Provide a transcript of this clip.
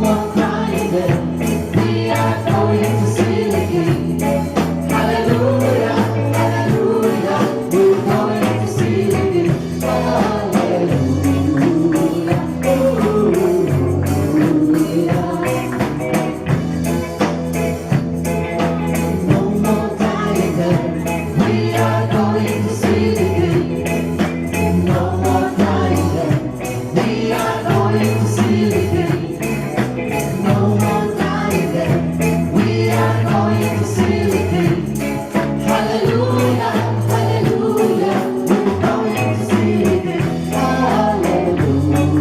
more crying then. We are going to see the King. Hallelujah, hallelujah. We're going to see the King. No more crying then. We are going to see the King. No more crying then. We are going to see the King. No more crying then. We are going to see the King. Hallelujah, hallelujah. We're going to see the King. Hallelujah.